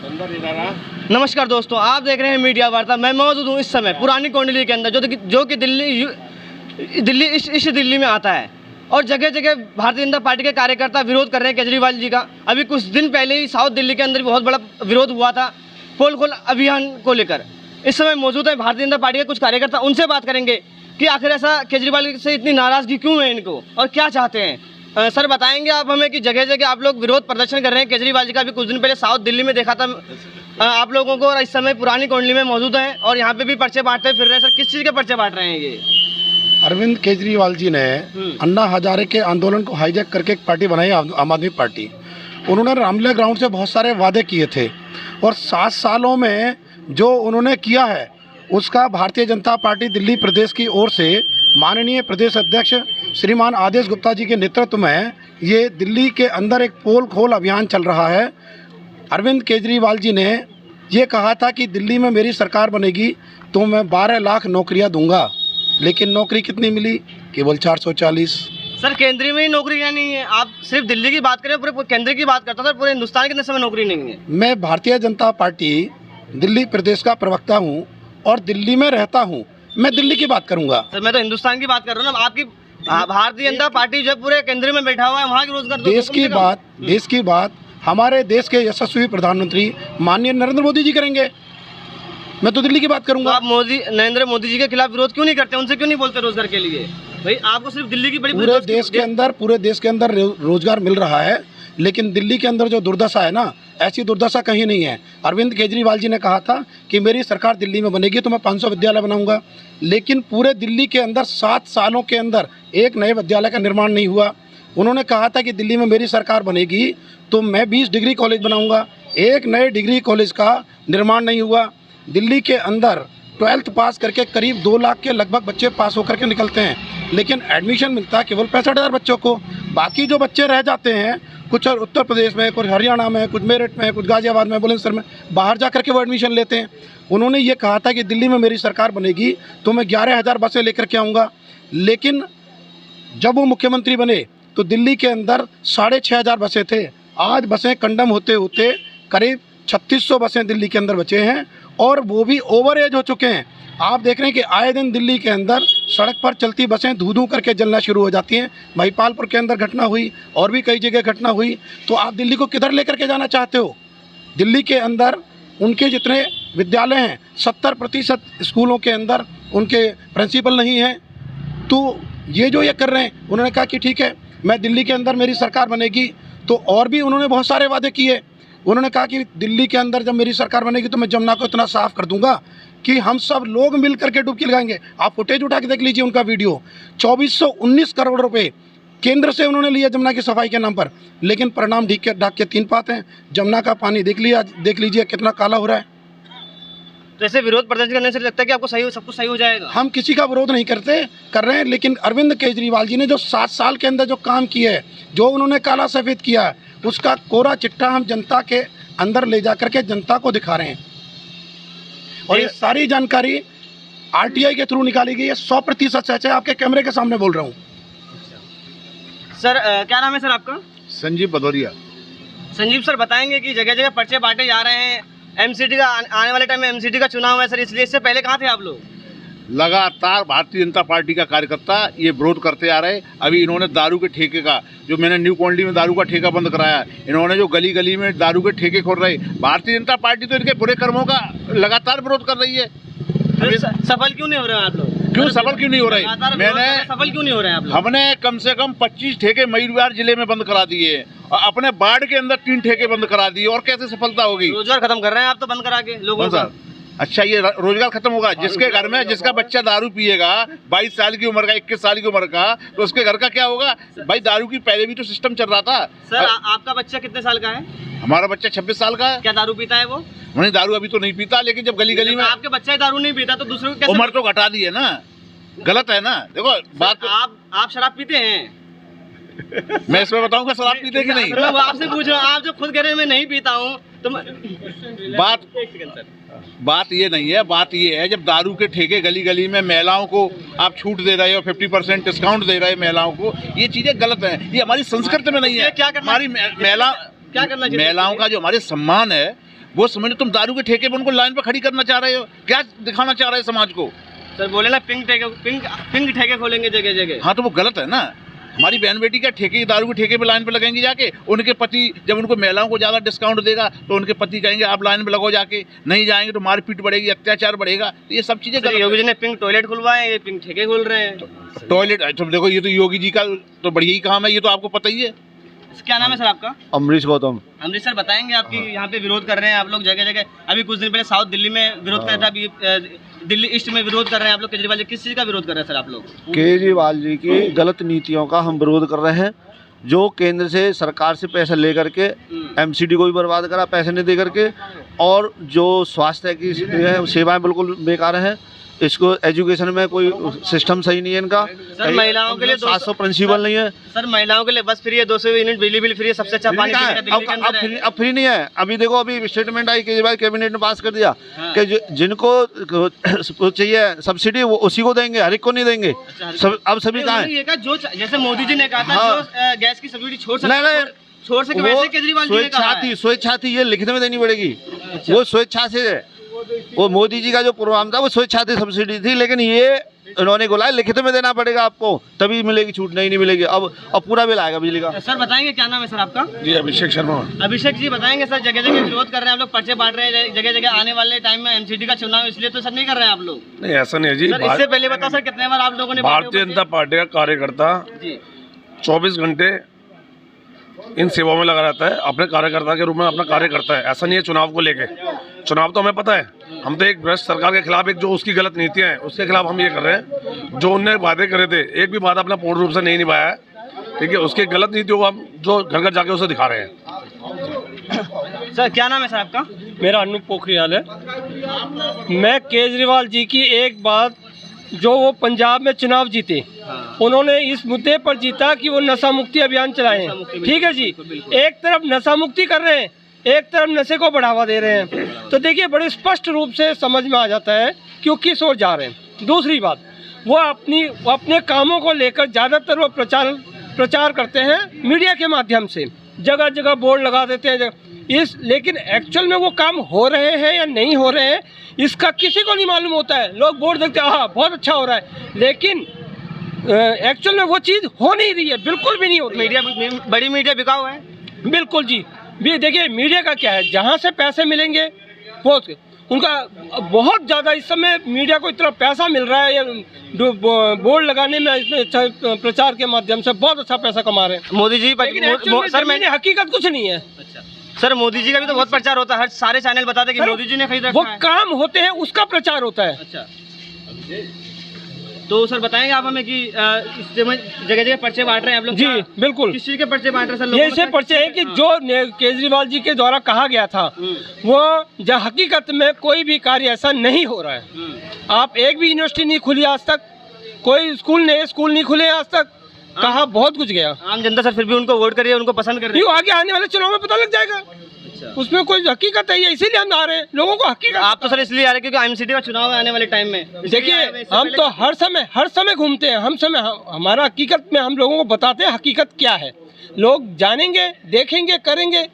नमस्कार दोस्तों, आप देख रहे हैं मीडिया वार्ता। मैं मौजूद हूँ इस समय पुरानी कोंडली के अंदर, जो कि दिल्ली इस दिल्ली में आता है और जगह जगह भारतीय जनता पार्टी के कार्यकर्ता विरोध कर रहे हैं केजरीवाल जी का। अभी कुछ दिन पहले ही साउथ दिल्ली के अंदर बहुत बड़ा विरोध हुआ था पोल खोल अभियान को लेकर। इस समय मौजूद है भारतीय जनता पार्टी के कुछ कार्यकर्ता, उनसे बात करेंगे कि आखिर ऐसा केजरीवाल से इतनी नाराज़गी क्यों है इनको और क्या चाहते हैं। सर, बताएंगे आप हमें कि जगह जगह आप लोग विरोध प्रदर्शन कर रहे हैं केजरीवाल जी का। भी कुछ दिन पहले साउथ दिल्ली में देखा था आप लोगों को, और इस समय पुरानी कोंडली में मौजूद हैं और यहाँ पे भी पर्चे बांटते फिर रहे हैं। सर, किस चीज़ के पर्चे बांट रहे हैं ये? अरविंद केजरीवाल जी ने अन्ना हजारे के आंदोलन को हाईजैक करके एक पार्टी बनाई, आम आदमी पार्टी। उन्होंने रामलीला ग्राउंड से बहुत सारे वादे किए थे और 7 सालों में जो उन्होंने किया है उसका भारतीय जनता पार्टी दिल्ली प्रदेश की ओर से माननीय प्रदेश अध्यक्ष श्रीमान आदेश गुप्ता जी के नेतृत्व में ये दिल्ली के अंदर एक पोल खोल अभियान चल रहा है। अरविंद केजरीवाल जी ने ये कहा था कि दिल्ली में मेरी सरकार बनेगी तो मैं 12 लाख नौकरियां दूंगा, लेकिन नौकरी कितनी मिली? केवल 440। सर, केंद्रीय में ही नौकरी क्या नहीं है? आप सिर्फ दिल्ली की बात करें, पूरे केंद्र की बात करता था, पूरे हिंदुस्तान के समय नौकरी नहीं है। मैं भारतीय जनता पार्टी दिल्ली प्रदेश का प्रवक्ता हूँ और दिल्ली में रहता हूँ, मैं दिल्ली की बात करूँगा। सर, मैं तो हिंदुस्तान की बात कर रहा हूँ ना। आपकी भारतीय जनता पार्टी जो पूरे केंद्र में बैठा हुआ है वहाँ की रोजगार देश की बात हमारे देश के यशस्वी प्रधानमंत्री माननीय नरेंद्र मोदी जी करेंगे। मैं तो दिल्ली की बात करूंगा। तो आप नरेंद्र मोदी जी के खिलाफ विरोध क्यों नहीं करते? उनसे क्यों नहीं बोलते रोजगार के लिए? भाई, आपको सिर्फ दिल्ली की बड़ी पूरे देश के अंदर रोजगार मिल रहा है, लेकिन दिल्ली के अंदर जो दुर्दशा है ना, ऐसी दुर्दशा कहीं नहीं है। अरविंद केजरीवाल जी ने कहा था कि मेरी सरकार दिल्ली में बनेगी तो मैं 500 विद्यालय बनाऊंगा, लेकिन पूरे दिल्ली के अंदर 7 सालों के अंदर एक नए विद्यालय का निर्माण नहीं हुआ। उन्होंने कहा था कि दिल्ली में मेरी सरकार बनेगी तो मैं 20 डिग्री कॉलेज बनाऊंगा, एक नए डिग्री कॉलेज का निर्माण नहीं हुआ। दिल्ली के अंदर 12th पास करके करीब 2 लाख के लगभग बच्चे पास होकर के निकलते हैं, लेकिन एडमिशन मिलता है केवल 65,000 बच्चों को। बाकी जो बच्चे रह जाते हैं, कुछ उत्तर प्रदेश में, कुछ हरियाणा में, कुछ मेरठ में, कुछ गाजियाबाद में, बुलंदशहर में, बाहर जा कर के वो एडमिशन लेते हैं। उन्होंने ये कहा था कि दिल्ली में मेरी सरकार बनेगी तो मैं 11,000 बसें लेकर के आऊँगा, लेकिन जब वो मुख्यमंत्री बने तो दिल्ली के अंदर 6,500 बसें थे। आज बसें कंडम होते होते करीब 3600 बसें दिल्ली के अंदर बचे हैं और वो भी ओवर एज हो चुके हैं। आप देख रहे हैं कि आए दिन दिल्ली के अंदर सड़क पर चलती बसें धू धू करके जलना शुरू हो जाती हैं। महिपालपुर के अंदर घटना हुई और भी कई जगह घटना हुई। तो आप दिल्ली को किधर लेकर के जाना चाहते हो? दिल्ली के अंदर उनके जितने विद्यालय हैं 70% स्कूलों के अंदर उनके प्रिंसिपल नहीं हैं। तो ये जो ये कर रहे हैं, उन्होंने कहा कि ठीक है मैं दिल्ली के अंदर मेरी सरकार बनेगी, तो और भी उन्होंने बहुत सारे वादे किए। उन्होंने कहा कि दिल्ली के अंदर जब मेरी सरकार बनेगी तो मैं जमुना को इतना साफ़ कर दूंगा कि हम सब लोग मिल करके डुबकी लगाएंगे। आप फुटेज उठा के देख लीजिए उनका वीडियो। 2419 करोड़ रुपए केंद्र से उन्होंने लिया जमुना की सफाई के नाम पर, लेकिन परिणाम ढाक के 3 पात हैं। जमुना का पानी देख लीजिए कितना काला हो रहा है। तो ऐसे विरोध प्रदर्शन करने से लगता है कि आपको सब कुछ सही हो जाएगा? हम किसी का विरोध नहीं कर रहे हैं, लेकिन अरविंद केजरीवाल जी ने जो 7 साल के अंदर जो काम किया है, जो उन्होंने काला सफ़ेद किया है, उसका कोरा चिट्ठा हम जनता के अंदर ले जा करके जनता को दिखा रहे हैं। और ये सारी जानकारी RTI के थ्रू निकाली गई है। 100% सच है, आपके कैमरे के सामने बोल रहा हूँ। सर, क्या नाम है सर आपका? संजीव भदौरिया। संजीव सर, बताएंगे कि जगह जगह पर्चे बांटे जा रहे हैं। MCD का आने वाले टाइम में MCD का चुनाव है सर, इसलिए इससे पहले कहाँ थे आप लोग? लगातार भारतीय जनता पार्टी का कार्यकर्ता ये विरोध करते आ रहे। अभी इन्होंने दारू के ठेके का, जो मैंने न्यू कोंडली में दारू का ठेका बंद कराया, इन्होंने जो गली गली में दारू के ठेके खोल रहे, भारतीय जनता पार्टी तो इनके बुरे कर्मों का लगातार विरोध कर रही है। सफल क्यों नहीं हो रहे हैं आप लोग? क्यों सफल क्यों नहीं हो रहे? सफल क्यों नहीं हो रहे हैं आप लोग? हमने कम से कम 25 ठेके मयूरविहार जिले में बंद करा दिए और अपने बाढ़ के अंदर 3 ठेके बंद करा दिए। और कैसे सफलता होगी? रोजगार खत्म कर रहे हैं आप तो बंद करा के लोगों का। अच्छा, ये रोजगार खत्म होगा? जिसके घर में जिसका बच्चा दारू पिएगा 22 साल की उम्र का, 21 साल की उम्र का, तो उसके घर का क्या होगा? भाई, दारू की पहले भी तो सिस्टम चल रहा था। सर, आपका बच्चा कितने साल का है? हमारा बच्चा 26 साल का है। क्या दारू पीता है वो? नहीं, दारू अभी तो नहीं पीता, लेकिन जब गली गली में आपके बच्चा दारू नहीं पीता तो दूसरों को कैसे? उम्र तो घटा दी है ना, गलत है ना। देखो बात, आप शराब पीते हैं? मैं इसमें बताऊंगा शराब पीते कि नहीं? आपसे पूछ रहा हूँ, आप जब खुद कह रहे हैं मैं नहीं पीता हूँ तो बात ये नहीं है। बात ये है, जब दारू के ठेके गली गली में महिलाओं को आप छूट दे रहे हो, 50% डिस्काउंट दे रहे हैं महिलाओं को, ये चीजें गलत हैं। ये हमारी संस्कृति में नहीं है। क्या हमारी क्या करना चाहिए? महिलाओं का जो हमारे सम्मान है वो समझ, तुम दारू के ठेके पे उनको लाइन पे खड़ी करना चाह रहे हो, क्या दिखाना चाह रहे हो समाज को? सर बोले ना पिंक ठेके खोलेंगे जगह जगह। हाँ तो वो गलत है ना। हमारी बहन बेटी क्या ठेके, दारू के ठेके पे लाइन पे लगेंगे जाके? उनके पति जब उनको महिलाओं को ज़्यादा डिस्काउंट देगा तो उनके पति कहेंगे आप लाइन में लगो जाके, नहीं जाएंगे तो मारपीट बढ़ेगी, अत्याचार बढ़ेगा। तो ये सब चीज़ें योगी जी ने पिंक टॉयलेट खुलवाए, ये पिंक ठेके खोल रहे हैं। टॉयलेट तो देखो, ये तो योगी जी का तो बढ़िया ही काम है, ये तो आपको पता ही है। क्या नाम है सर आपका? अमरीश गौतम। अमरीश सर बताएंगे आपकी यहाँ पे विरोध कर रहे हैं आप लोग जगह जगह, अभी कुछ दिन पहले साउथ दिल्ली में विरोध कर रहा है, अभी दिल्ली ईस्ट में विरोध कर रहे हैं आप लोग केजरीवाल जी, किस चीज़ का विरोध कर रहे हैं सर आप लोग? केजरीवाल जी की गलत नीतियों का हम विरोध कर रहे हैं, जो केंद्र से सरकार से पैसा लेकर के एमसीडी को भी बर्बाद करा पैसे नहीं दे करके, और जो स्वास्थ्य की सेवाएं बिल्कुल बेकार हैं। इसको एजुकेशन में कोई सिस्टम सही नहीं है इनका। सर महिलाओं के लिए 700 प्रिंसिपल नहीं है सर, महिलाओं के लिए बस फ्री है, 200 यूनिट बिजली बिल फ्री है, सबसे अच्छा पानी अब फ्री नहीं है। अभी देखो, अभी स्टेटमेंट आई केजरीवाल कैबिनेट ने पास कर दिया कि जिनको चाहिए सब्सिडी वो उसी को देंगे, हर एक को नहीं देंगे। अब सभी कहाँ है? जो जैसे मोदी जी ने कहा था जो गैस की सब्सिडी छोड़ सके वैसे केजरीवाल जी ने कहा है। स्वेच्छा थी, ये लिखित में देनी पड़ेगी। वो स्वेच्छा से है, वो मोदी जी का जो प्रोग्राम था वो स्वेच्छा थी, सब्सिडी थी, लेकिन ये उन्होंने बोला लिखित में देना पड़ेगा आपको, तभी मिलेगी छूट, नहीं मिलेगी। अब पूरा बिल आएगा बिजली का। सर बताएंगे क्या नाम है सर आपका? जी अभिषेक शर्मा। अभिषेक जी बताएंगे सर, जगह जगह विरोध कर रहे हैं आप लोग, पर्चे बांट रहे हैं जगह जगह, आने वाले टाइम में एमसीडी का चुनाव, इसलिए तो सर नहीं कर रहे हैं आप लोग? नहीं ऐसा नहीं है जी। इससे पहले बताओ सर कितने बार आप लोगों ने भारतीय जनता पार्टी का कार्यकर्ता 24 घंटे इन सेवाओं में लगा रहता है, अपने कार्यकर्ता के रूप में अपना कार्य करता है। ऐसा नहीं है चुनाव को लेके, चुनाव तो हमें पता है, हम तो एक भ्रष्ट सरकार के खिलाफ, एक जो उसकी गलत नीतियां हैं उसके खिलाफ हम ये कर रहे हैं। जो उनने वादे करे थे, एक भी वादा अपना पूर्ण रूप से नहीं निभाया है, ठीक है, उसकी गलत नीतियों को हम जो घर घर जाके उसे दिखा रहे हैं। सर क्या नाम है सर आपका? मेरा अनूप पोखरियाल है। मैं केजरीवाल जी की एक बात, जो वो पंजाब में चुनाव जीते, उन्होंने इस मुद्दे पर जीता कि वो नशा मुक्ति अभियान चलाएं। ठीक है जी, एक तरफ नशा मुक्ति कर रहे हैं, एक तरफ नशे को बढ़ावा दे रहे हैं, तो देखिए बड़े स्पष्ट रूप से समझ में आ जाता है कि वो किस ओर जा रहे हैं। दूसरी बात, वो अपने कामों को लेकर ज़्यादातर वो प्रचार करते हैं मीडिया के माध्यम से, जगह जगह बोर्ड लगा देते हैं लेकिन एक्चुअल में वो काम हो रहे हैं या नहीं हो रहे हैं इसका किसी को नहीं मालूम होता है। लोग बोर्ड देखते हैं, हाँ बहुत अच्छा हो रहा है, लेकिन एक्चुअल में वो चीज़ हो नहीं रही है, बिल्कुल भी नहीं हो रही है। बड़ी मीडिया बिकाऊ है। बिल्कुल जी, भी देखिए मीडिया का क्या है, जहाँ से पैसे मिलेंगे वो उनका बहुत ज़्यादा इस समय मीडिया को इतना पैसा मिल रहा है, बोर्ड लगाने में अच्छा प्रचार के माध्यम से बहुत अच्छा पैसा कमा रहे हैं मोदी जी। सर मैंने हकीकत कुछ नहीं है। सर मोदी जी का भी तो बहुत प्रचार होता है, हर सारे चैनल बताते हैं कि मोदी जी ने खरीदा। वो काम होते हैं, उसका प्रचार होता है। अच्छा, तो सर बताएंगे आप हमें कि जगह जगह पर्चे बांट रहे हैं आप लोग? जी बिल्कुल। किस चीज़ के पर्चे बांट रहे हैं सर? ये ऐसे पर्चे हैं कि जो केजरीवाल जी के द्वारा कहा गया था वो जहाँ हकीकत में कोई भी कार्य ऐसा नहीं हो रहा है। आप एक भी यूनिवर्सिटी नहीं खुली आज तक, कोई स्कूल नहीं खुले आज तक, कहा बहुत कुछ गया। आम जनता सर फिर भी उनको वोट करिए, उनको पसंद करिए, आगे आने वाले चुनाव में पता लग जाएगा। अच्छा। उसमें कोई हकीकत है, इसीलिए हम आ रहे हैं, लोगों को हकीकत। आप तो सर इसलिए आ रहे हैं क्योंकि एमसीडी का चुनाव है आने वाले टाइम में। देखिए हम तो हर समय घूमते हैं, हमारा हकीकत में हम लोगों को बताते हैं हकीकत क्या है। लोग जानेंगे, देखेंगे, करेंगे।